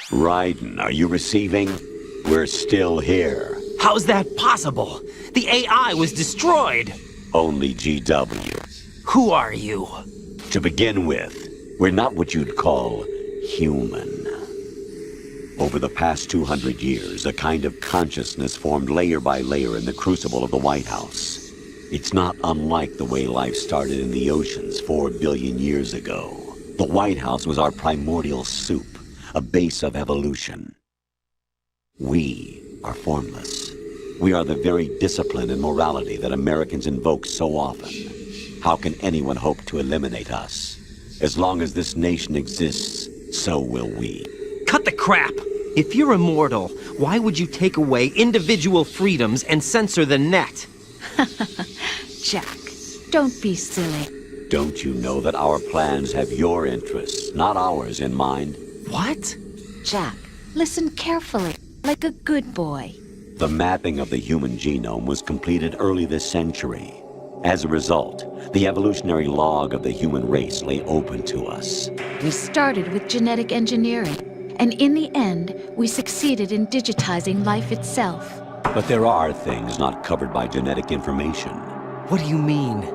Raiden, are you receiving? We're still here. How's that possible? The AI was destroyed. Only GW. Who are you? To begin with, we're not what you'd call human. Over the past 200 years, a kind of consciousness formed layer by layer in the crucible of the White House. It's not unlike the way life started in the oceans 4 billion years ago. The White House was our primordial soup, a base of evolution. We are formless. We are the very discipline and morality that Americans invoke so often. How can anyone hope to eliminate us? As long as this nation exists, so will we. Cut the crap! If you're immortal, why would you take away individual freedoms and censor the net? Jack, don't be silly. Don't you know that our plans have your interests, not ours, in mind? What? Jack, listen carefully, like a good boy. The mapping of the human genome was completed early this century. As a result, the evolutionary log of the human race lay open to us. We started with genetic engineering, and in the end, we succeeded in digitizing life itself. But there are things not covered by genetic information. What do you mean?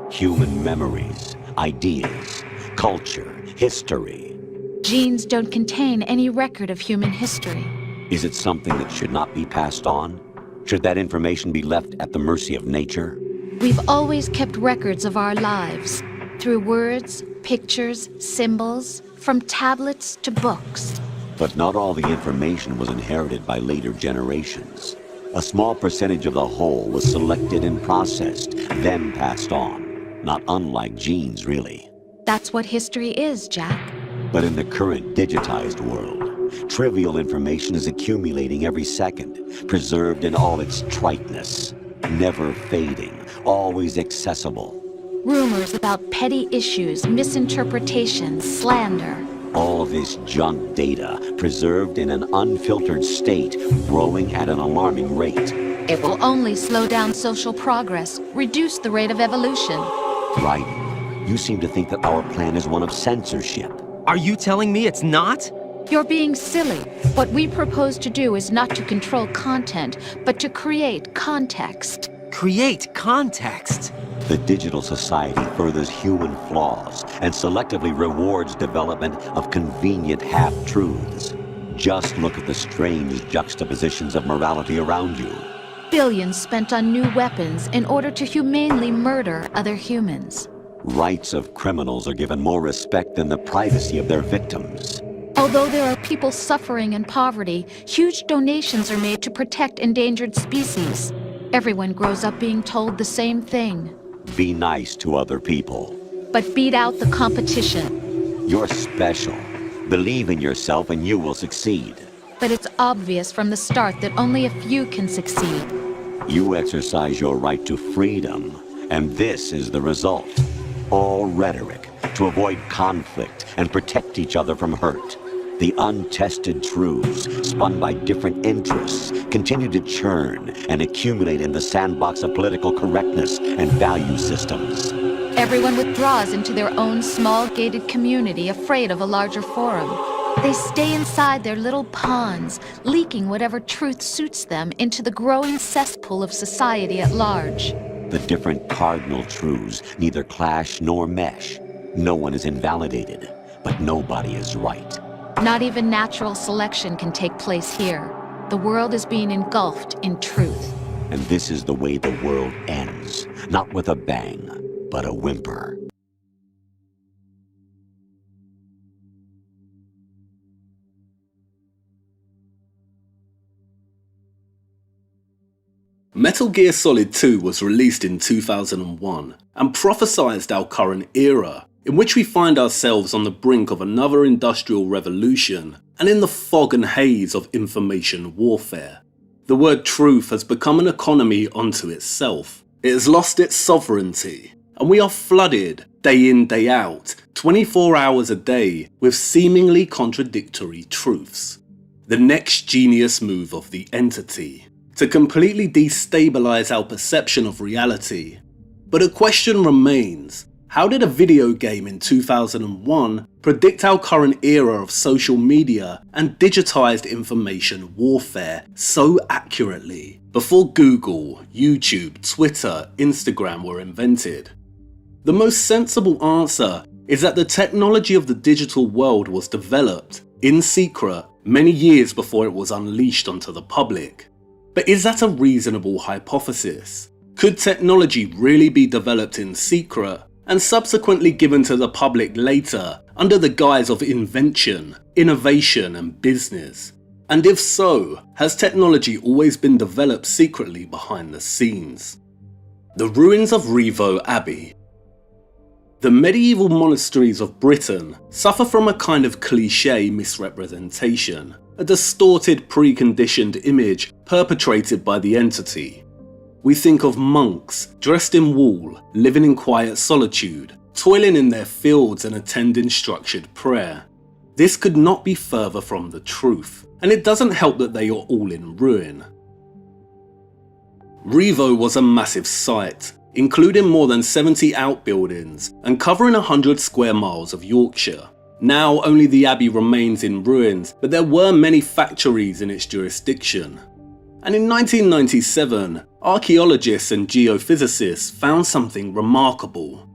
Human memories, ideas, culture, history. Genes don't contain any record of human history. Is it something that should not be passed on? Should that information be left at the mercy of nature? We've always kept records of our lives, through words, pictures, symbols, from tablets to books. But not all the information was inherited by later generations. A small percentage of the whole was selected and processed, then passed on. Not unlike genes, really. That's what history is, Jack. But in the current digitized world, trivial information is accumulating every second, preserved in all its triteness, never fading, always accessible. Rumors about petty issues, misinterpretations, slander. All this junk data, preserved in an unfiltered state, growing at an alarming rate. It will only slow down social progress, reduce the rate of evolution. Right. You seem to think that our plan is one of censorship. Are you telling me it's not? You're being silly. What we propose to do is not to control content, but to create context. Create context? The digital society furthers human flaws and selectively rewards development of convenient half-truths. Just look at the strange juxtapositions of morality around you. Billions spent on new weapons in order to humanely murder other humans. Rights of criminals are given more respect than the privacy of their victims. Although there are people suffering in poverty, huge donations are made to protect endangered species. Everyone grows up being told the same thing. Be nice to other people. But beat out the competition. You're special. Believe in yourself and you will succeed. But it's obvious from the start that only a few can succeed. You exercise your right to freedom, and this is the result. All rhetoric to avoid conflict and protect each other from hurt. The untested truths, spun by different interests, continue to churn and accumulate in the sandbox of political correctness and value systems. Everyone withdraws into their own small gated community, afraid of a larger forum. They stay inside their little ponds, leaking whatever truth suits them into the growing cesspool of society at large. The different cardinal truths neither clash nor mesh. No one is invalidated, but nobody is right. Not even natural selection can take place here. The world is being engulfed in truth. And this is the way the world ends. Not with a bang, but a whimper. Metal Gear Solid 2 was released in 2001 and prophesized our current era, in which we find ourselves on the brink of another industrial revolution and in the fog and haze of information warfare. The word truth has become an economy unto itself. It has lost its sovereignty, and we are flooded, day in, day out, 24 hours a day, with seemingly contradictory truths. The next genius move of the entity, to completely destabilize our perception of reality. But a question remains: How did a video game in 2001 predict our current era of social media and digitized information warfare so accurately before Google, YouTube, Twitter, Instagram were invented? The most sensible answer is that the technology of the digital world was developed in secret many years before it was unleashed onto the public. But is that a reasonable hypothesis? Could technology really be developed in secret and subsequently given to the public later under the guise of invention, innovation and business? And if so, has technology always been developed secretly behind the scenes? The ruins of Rievaulx Abbey. The medieval monasteries of Britain suffer from a kind of cliché misrepresentation, a distorted preconditioned image perpetrated by the entity. We think of monks dressed in wool, living in quiet solitude, toiling in their fields and attending structured prayer. This could not be further from the truth, and it doesn't help that they are all in ruin. Rievaulx was a massive site, including more than 70 outbuildings and covering 100 square miles of Yorkshire. Now only the abbey remains in ruins, but there were many factories in its jurisdiction. And in 1997, archaeologists and geophysicists found something remarkable.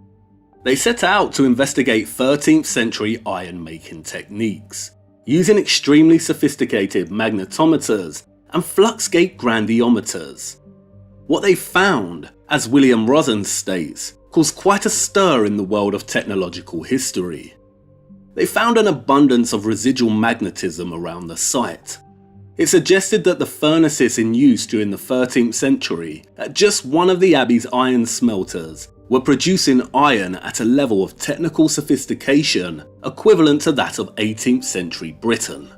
They set out to investigate 13th century iron making techniques, using extremely sophisticated magnetometers and fluxgate gradiometers. What they found, as William Rosen states, caused quite a stir in the world of technological history. They found an abundance of residual magnetism around the site. It suggested that the furnaces in use during the 13th century at just one of the abbey's iron smelters were producing iron at a level of technical sophistication equivalent to that of 18th century Britain.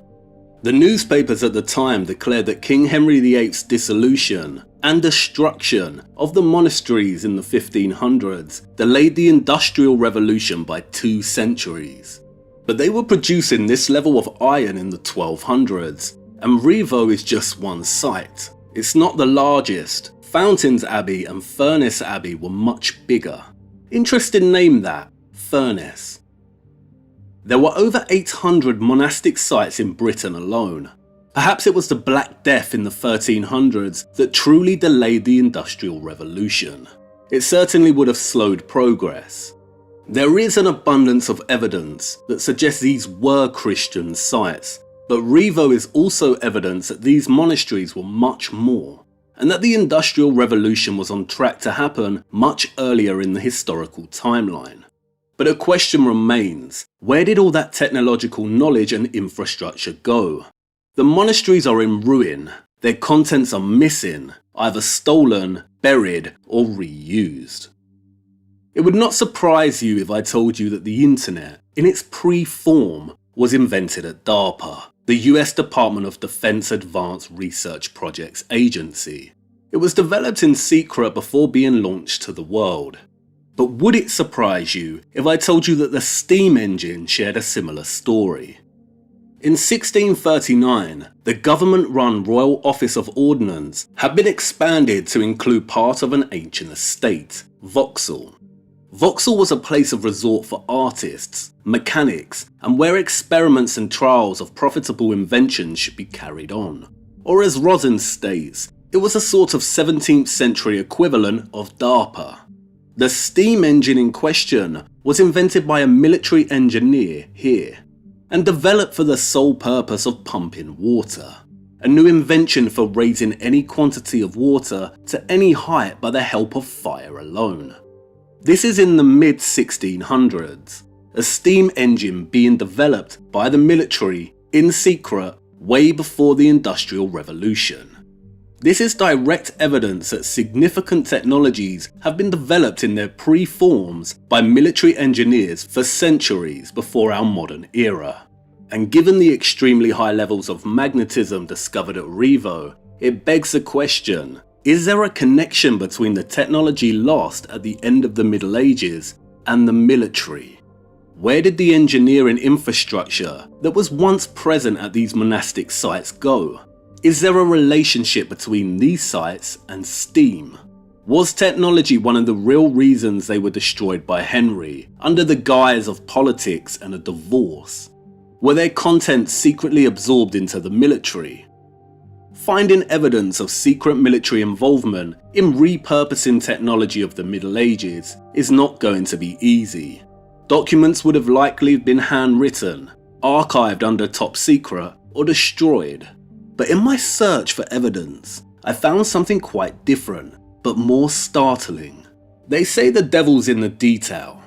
The newspapers at the time declared that King Henry VIII's dissolution and destruction of the monasteries in the 1500s delayed the Industrial Revolution by 2 centuries. But they were producing this level of iron in the 1200s, and Rievaulx is just one site. It's not the largest. Fountains Abbey and Furness Abbey were much bigger. Interesting name that, Furness. There were over 800 monastic sites in Britain alone. Perhaps it was the Black Death in the 1300s that truly delayed the Industrial Revolution. It certainly would have slowed progress. There is an abundance of evidence that suggests these were Christian sites, but Rievaulx is also evidence that these monasteries were much more, and that the Industrial Revolution was on track to happen much earlier in the historical timeline. But a question remains, where did all that technological knowledge and infrastructure go? The monasteries are in ruin, their contents are missing, either stolen, buried, or reused. It would not surprise you if I told you that the internet, in its pre-form, was invented at DARPA, the US Department of Defense Advanced Research Projects Agency. It was developed in secret before being launched to the world. But would it surprise you if I told you that the steam engine shared a similar story? In 1639, the government-run Royal Office of Ordnance had been expanded to include part of an ancient estate, Vauxhall. Vauxhall was a place of resort for artists, mechanics, and where experiments and trials of profitable inventions should be carried on. Or as Rosen states, it was a sort of 17th century equivalent of DARPA. The steam engine in question was invented by a military engineer here, and developed for the sole purpose of pumping water. A new invention for raising any quantity of water to any height by the help of fire alone. This is in the mid-1600s, a steam engine being developed by the military in secret way before the Industrial Revolution. This is direct evidence that significant technologies have been developed in their pre-forms by military engineers for centuries before our modern era. And given the extremely high levels of magnetism discovered at Rievaulx, it begs the question, is there a connection between the technology lost at the end of the Middle Ages and the military? Where did the engineering infrastructure that was once present at these monastic sites go? Is there a relationship between these sites and steam? Was technology one of the real reasons they were destroyed by Henry, under the guise of politics and a divorce? Were their contents secretly absorbed into the military? Finding evidence of secret military involvement in repurposing technology of the Middle Ages is not going to be easy. Documents would have likely been handwritten, archived under top secret, or destroyed. But in my search for evidence, I found something quite different, but more startling. They say the devil's in the detail.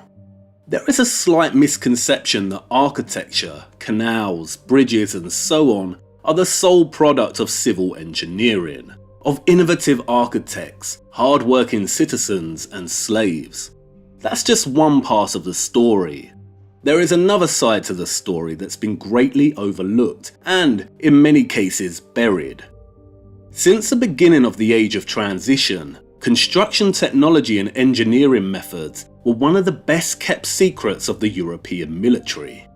There is a slight misconception that architecture, canals, bridges and so on are the sole product of civil engineering, of innovative architects, hard-working citizens and slaves. That's just one part of the story. There is another side to the story that's been greatly overlooked and, in many cases, buried. Since the beginning of the Age of Transition, construction technology and engineering methods were one of the best kept secrets of the European military.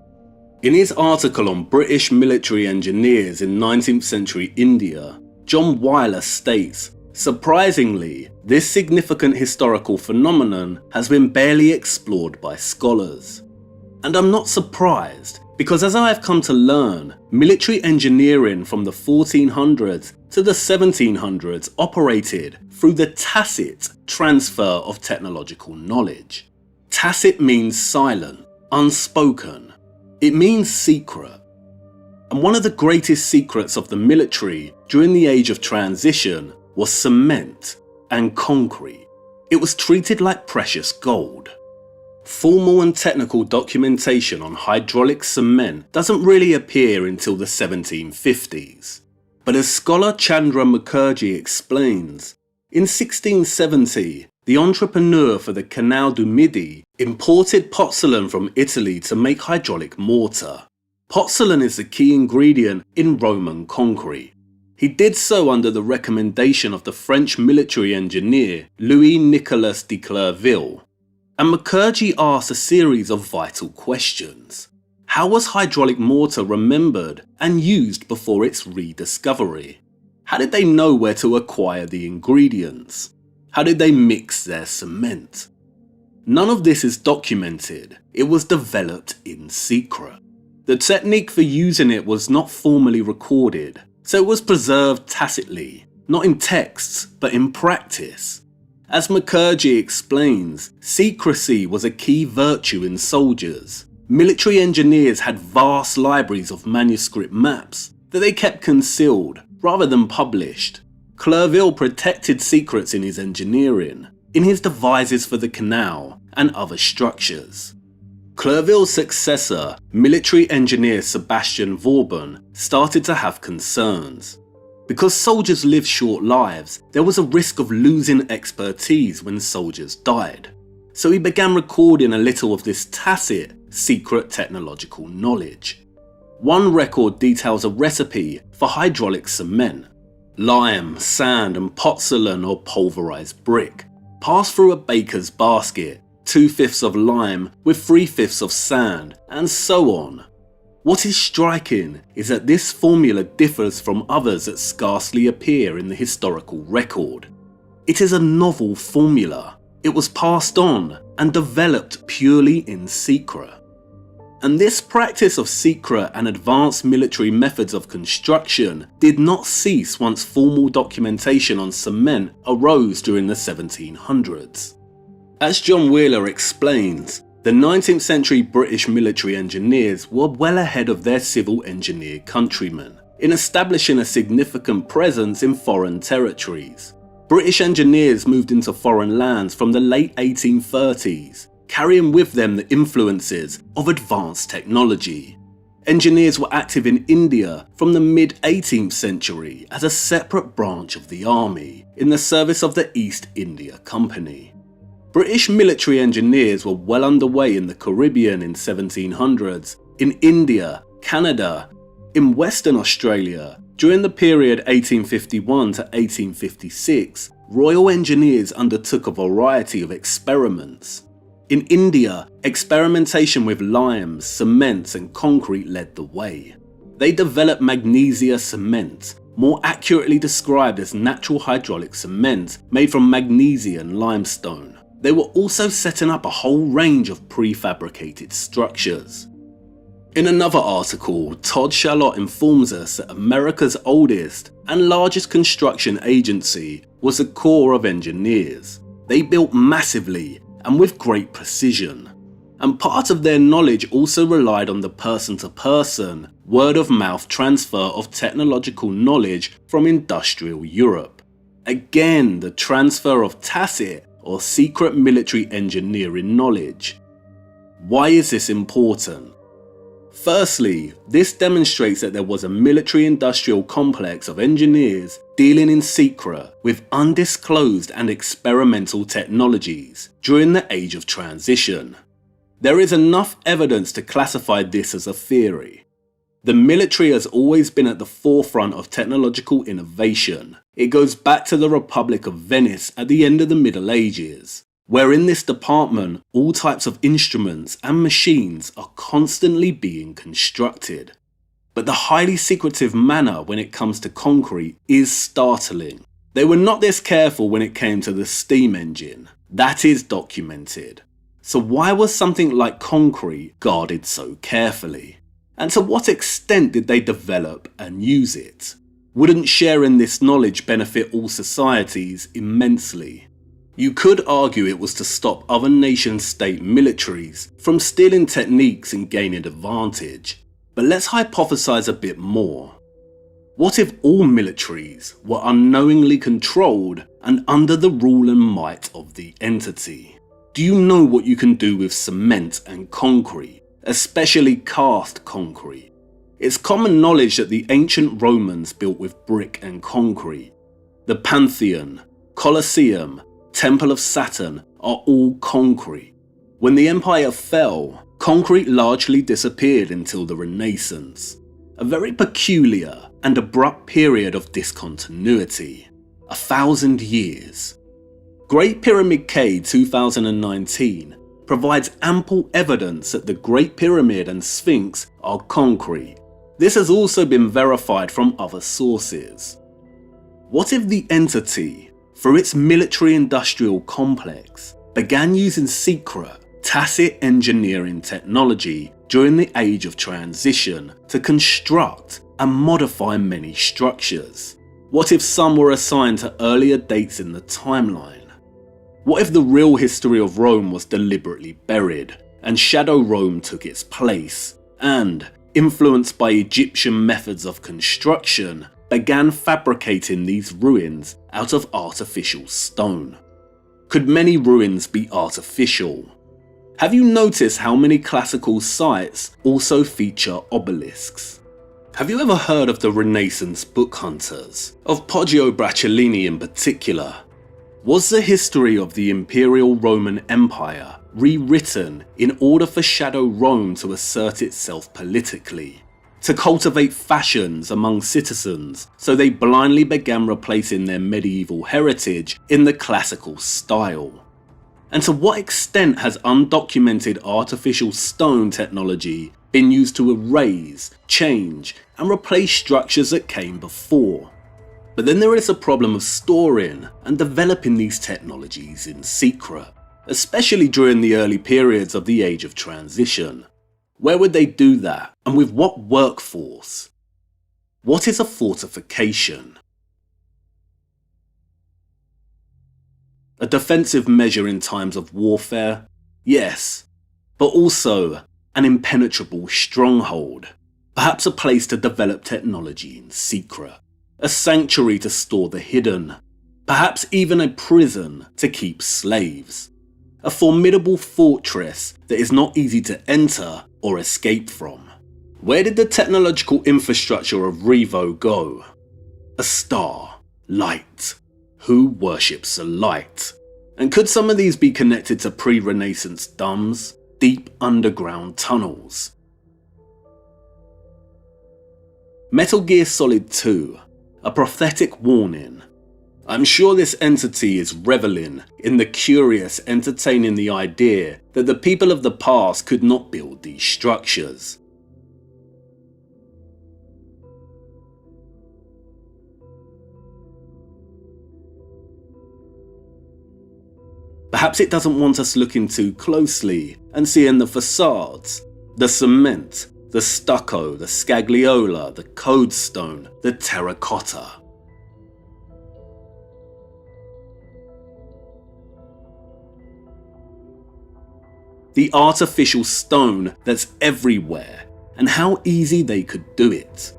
In his article on British military engineers in 19th century India, John Weiler states, surprisingly, this significant historical phenomenon has been barely explored by scholars. And I'm not surprised, because as I have come to learn, military engineering from the 1400s to the 1700s operated through the tacit transfer of technological knowledge. Tacit means silent, unspoken. It means secret. And one of the greatest secrets of the military during the Age of Transition was cement and concrete. It was treated like precious gold. Formal and technical documentation on hydraulic cement doesn't really appear until the 1750s. But as scholar Chandra Mukherjee explains, in 1670, the entrepreneur for the Canal du Midi imported pozzolan from Italy to make hydraulic mortar. Pozzolan is the key ingredient in Roman concrete. He did so under the recommendation of the French military engineer Louis-Nicolas de Clerville. And Mukherjee asked a series of vital questions. How was hydraulic mortar remembered and used before its rediscovery? How did they know where to acquire the ingredients? How did they mix their cement? None of this is documented. It was developed in secret. The technique for using it was not formally recorded, so it was preserved tacitly, not in texts, but in practice. As Mukherjee explains, secrecy was a key virtue in soldiers. Military engineers had vast libraries of manuscript maps that they kept concealed rather than published. Clerville protected secrets in his engineering, in his devices for the canal and other structures. Clerville's successor, military engineer Sebastian Vauban, started to have concerns. Because soldiers live short lives, there was a risk of losing expertise when soldiers died. So he began recording a little of this tacit, secret technological knowledge. One record details a recipe for hydraulic cement. Lime, sand and pozzolan or pulverized brick pass through a baker's basket, 2/5 of lime with 3/5 of sand, and so on. What is striking is that this formula differs from others that scarcely appear in the historical record. It is a novel formula. It was passed on and developed purely in secret. And this practice of secret and advanced military methods of construction did not cease once formal documentation on cement arose during the 1700s. As John Wheeler explains, the 19th century British military engineers were well ahead of their civil engineer countrymen in establishing a significant presence in foreign territories. British engineers moved into foreign lands from the late 1830s, carrying with them the influences of advanced technology. Engineers were active in India from the mid-18th century as a separate branch of the army, in the service of the East India Company. British military engineers were well underway in the Caribbean in 1700s, in India, Canada, in Western Australia. During the period 1851 to 1856, Royal Engineers undertook a variety of experiments. In India, experimentation with limes, cements and concrete led the way. They developed magnesia cement, more accurately described as natural hydraulic cement made from magnesian limestone. They were also setting up a whole range of prefabricated structures. In another article, Todd Charlotte informs us that America's oldest and largest construction agency was a corps of engineers. They built massively and with great precision, and part of their knowledge also relied on the person-to-person, word-of-mouth transfer of technological knowledge from industrial Europe. Again, the transfer of tacit or secret military engineering knowledge. Why is this important? Firstly, this demonstrates that there was a military-industrial complex of engineers dealing in secret with undisclosed and experimental technologies during the Age of Transition. There is enough evidence to classify this as a theory. The military has always been at the forefront of technological innovation. It goes back to the Republic of Venice at the end of the Middle Ages, where in this department all types of instruments and machines are constantly being constructed. But the highly secretive manner when it comes to concrete is startling. They were not this careful when it came to the steam engine. That is documented. So why was something like concrete guarded so carefully? And to what extent did they develop and use it? Wouldn't sharing this knowledge benefit all societies immensely? You could argue it was to stop other nation-state militaries from stealing techniques and gaining advantage. But let's hypothesize a bit more. What if all militaries were unknowingly controlled and under the rule and might of the entity? Do you know what you can do with cement and concrete, especially cast concrete? It's common knowledge that the ancient Romans built with brick and concrete. The Pantheon, Colosseum, Temple of Saturn are all concrete. When the empire fell, concrete largely disappeared until the Renaissance, a very peculiar and abrupt period of discontinuity, 1,000 years. Great Pyramid K 2019 provides ample evidence that the Great Pyramid and Sphinx are concrete. This has also been verified from other sources. What if the entity, through its military-industrial complex, began using secret, tacit engineering technology during the Age of Transition to construct and modify many structures? What if some were assigned to earlier dates in the timeline? What if the real history of Rome was deliberately buried, and Shadow Rome took its place, and, influenced by Egyptian methods of construction, began fabricating these ruins out of artificial stone? Could many ruins be artificial? Have you noticed how many classical sites also feature obelisks? Have you ever heard of the Renaissance book hunters, of Poggio Bracciolini in particular? Was the history of the Imperial Roman Empire rewritten in order for Shadow Rome to assert itself politically? To cultivate fashions among citizens so they blindly began replacing their medieval heritage in the classical style? And to what extent has undocumented artificial stone technology been used to erase, change, and replace structures that came before? But then there is a problem of storing and developing these technologies in secret, especially during the early periods of the Age of Transition. Where would they do that, and with what workforce? What is a fortification? A defensive measure in times of warfare? Yes, but also an impenetrable stronghold, perhaps a place to develop technology in secret. A sanctuary to store the hidden, perhaps even a prison to keep slaves. A formidable fortress that is not easy to enter or escape from. Where did the technological infrastructure of Revo go? A star, light. Who worships the light? And could some of these be connected to pre-Renaissance dumbs, deep underground tunnels? Metal Gear Solid 2. A prophetic warning. I'm sure this entity is reveling in the curious, entertaining the idea that the people of the past could not build these structures. Perhaps it doesn't want us looking too closely and seeing the facades, the cement, the stucco, the scagliola, the code stone, the terracotta. The artificial stone that's everywhere, and how easy they could do it.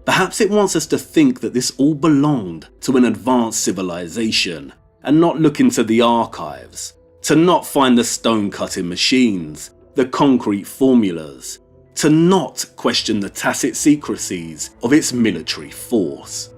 Perhaps it wants us to think that this all belonged to an advanced civilization and not look into the archives, to not find the stone-cutting machines, the concrete formulas, to not question the tacit secrecies of its military force.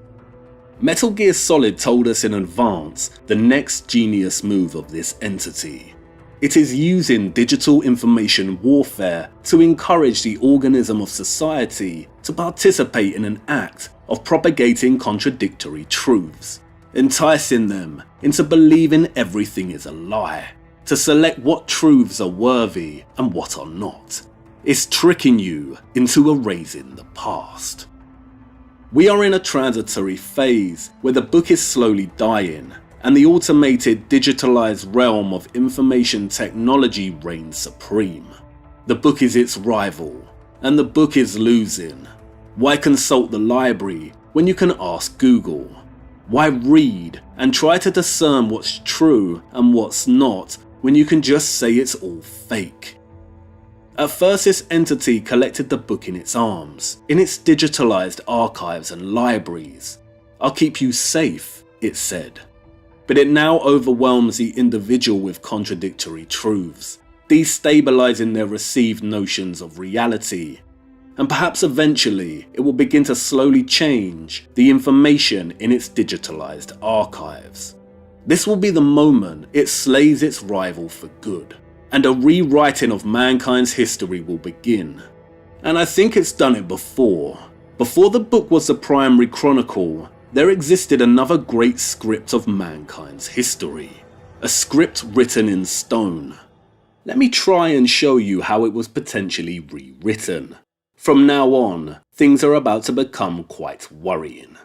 Metal Gear Solid told us in advance the next genius move of this entity. It is using digital information warfare to encourage the organism of society to participate in an act of propagating contradictory truths, enticing them into believing everything is a lie, to select what truths are worthy and what are not. It's tricking you into erasing the past. We are in a transitory phase where the book is slowly dying and the automated, digitalized realm of information technology reigns supreme. The book is its rival, and the book is losing. Why consult the library when you can ask Google? Why read and try to discern what's true and what's not when you can just say it's all fake? At first, this entity collected the book in its arms, in its digitalized archives and libraries. I'll keep you safe, it said. But it now overwhelms the individual with contradictory truths, destabilizing their received notions of reality. And perhaps eventually it will begin to slowly change the information in its digitalized archives. This will be the moment it slays its rival for good, and a rewriting of mankind's history will begin. And I think it's done it before. Before the book was the primary chronicle, there existed another great script of mankind's history. A script written in stone. Let me try and show you how it was potentially rewritten. From now on, things are about to become quite worrying.